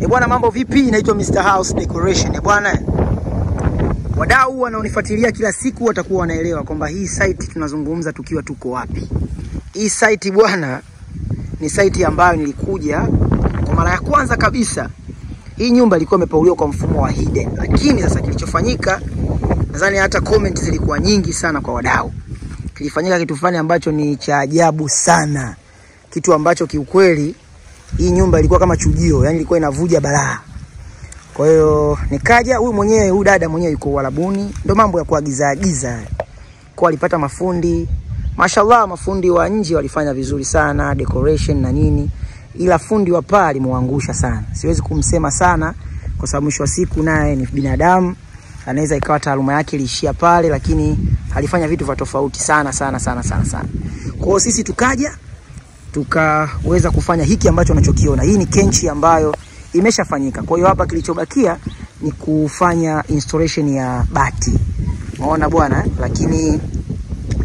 Bwana, mambo vipi? Naitwa Mr. House Decoration. Bwana, wadau wanaonifuatilia kila siku watakuwa wanaelewa kwamba hii site tunazungumza tukiwa tuko wapi. Hii site bwana ni site ambayo nilikuja kwa mara ya kwanza kabisa. Hii nyumba ilikuwa imepauliwa kwa mfumo wa hidden, lakini sasa kilichofanyika, nadhani hata comment zilikuwa nyingi sana kwa wadau. Kilifanyika kitu fulani ambacho ni cha ajabu sana. Kitu ambacho kiukweli hii nyumba ilikuwa kama chujio, yani ilikuwa inavuja balaa. Kwa hiyo nikaja, huyu dada mwenyewe yuko Uarabuni, ndo mambo ya kuagiza. Kwa alipata mafundi, mashallah, mafundi wa nje walifanya vizuri sana, decoration na nini. Ila fundi wa paa alimuangusha sana. Siwezi kumsema sana kwa sababu mwisho wa siku naye ni binadamu. Anaweza ikawa taaluma yake ilishia pale, lakini alifanya vitu vya tofauti sana. Kwa hiyo sisi tukaja tukaweza kufanya hiki ambacho unachokiona. Hii ni kenchi ambayo imeshafanyika. Kwa hiyo hapa kilichobakia ni kufanya installation ya bati. Unaona bwana, lakini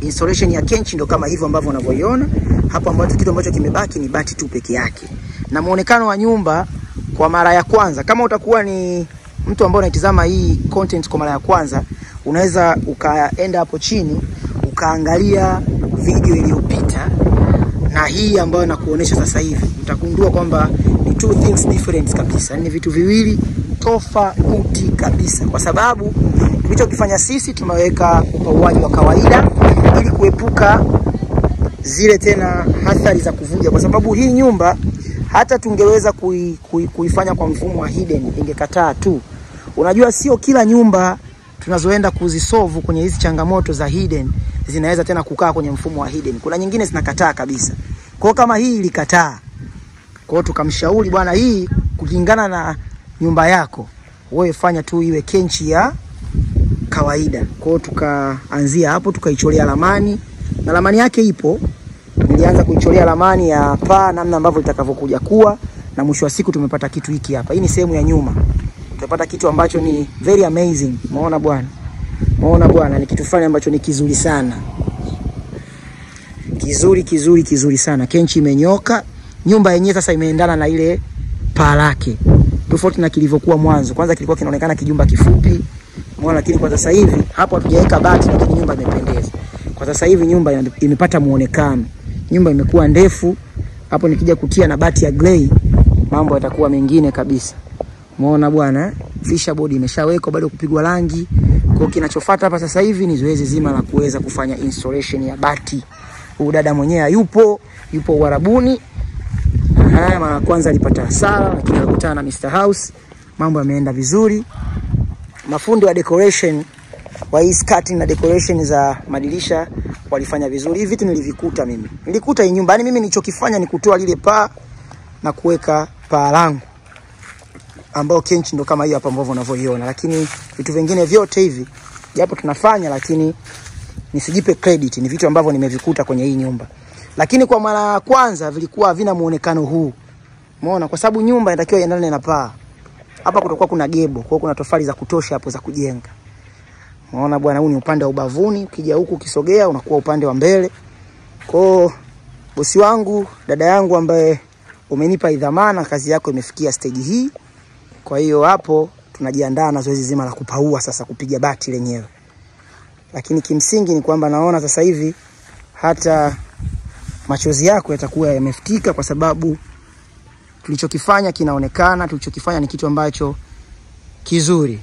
installation ya kenchi ndo kama hivyo ambavyo unavyoiona. Hapa ambacho kitu ambacho kimebaki ni bati tu peke yake. Na muonekano wa nyumba kwa mara ya kwanza, kama utakuwa ni mtu ambaye unatazama hii content kwa mara ya kwanza, unaweza ukaenda hapo chini ukaangalia video iliyopita na hii ambayo nakuonesha sasa hivi. Utagundua kwamba ni two things different kabisa. Ni vitu viwili tofauti kabisa. Kwa sababu tulichokifanya sisi tumeweka upauaji wa kawaida ili kuepuka zile tena athari za kuvuja, kwa sababu hii nyumba hata tungeweza kuifanya kwa mfumo wa hidden ingekataa tu. Unajua sio kila nyumba tunazoenda kuzisolve kwenye hizi changamoto za hidden zinaweza tena kukaa kwenye mfumo wa hidden. Kuna nyingine zinakataa kabisa. Kwa kama hii ilikataa, kwa tukamshauri bwana, hii kulingana na nyumba yako wewe fanya tu iwe kenchi ya kawaida. Kwa tukaanzia hapo, tukaicholea ramani, na ramani yake ipo. Nilianza kuicholea ramani ya paa namna ambavyo itakavyokuja kuwa, na mwisho wa siku tumepata kitu hiki hapa. Hii ni sehemu ya nyuma. Tumepata kitu ambacho ni very amazing. Umeona bwana? Umeona bwana, ni kitu fulani ambacho ni kizuri sana. Kizuri sana. Kenchi imenyoka. Nyumba yenyewe sasa imeendana na ile paa lake. Tofauti na kilivyokuwa mwanzo. Kwanza kilikuwa kinaonekana kijumba kifupi. Umeona, lakini kwa sasa hivi hapo hatujaweka bati, lakini nyumba imependeza. Kwa sasa hivi nyumba imepata muonekano. Nyumba imekuwa ndefu. Hapo nikija kutia na bati ya grey, mambo yatakuwa mengine kabisa. Umeona bwana, fisherboard imeshawekwa, bado kupigwa rangi. Kwa kinachofuata hapa sasa hivi ni zoezi zima la kuweza kufanya installation ya bati. Huyu dada mwenyewe yupo Uarabuni. Mara kwanza alipata hasara, lakini alikutana na Mr. House. Mambo yameenda vizuri. Mafundi wa decoration wa hii skati na decoration za madirisha walifanya vizuri. Hivi vitu nilivikuta mimi. Nilikuta hii nyumba, yani mimi nilichokifanya ni kutoa lile paa na kuweka paa langu, ambao kenchi ndo kama hiyo hapa ambavyo unavyoiona. Lakini vitu vingine vyote hivi japo tunafanya, lakini nisijipe credit, ni vitu ambavyo nimevikuta kwenye hii nyumba. Lakini kwa mara ya kwanza vilikuwa havina muonekano huu. Umeona, kwa sababu nyumba inatakiwa iendane na paa. Hapa kutakuwa kuna gebo, kwa kuna tofali za kutosha hapo za kujenga. Umeona bwana, huu ni upande wa ubavuni, ukija huku ukisogea unakuwa upande wa mbele. Kwa bosi wangu, dada yangu ambaye umenipa dhamana, kazi yako imefikia stage hii. Kwa hiyo hapo tunajiandaa na zoezi zima la kupaua sasa, kupiga bati lenyewe. Lakini kimsingi ni kwamba naona sasa hivi hata machozi yako yatakuwa yamefutika, kwa sababu tulichokifanya kinaonekana, tulichokifanya ni kitu ambacho kizuri.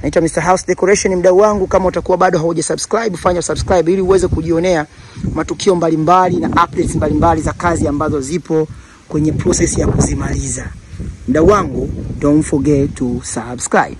Naitwa Mr. House Decoration, mdau wangu. Kama utakuwa bado hauja-subscribe, fanya subscribe ili uweze kujionea matukio mbalimbali na updates mbalimbali za kazi ambazo zipo kwenye process ya kuzimaliza. Mdau wangu, don't forget to subscribe.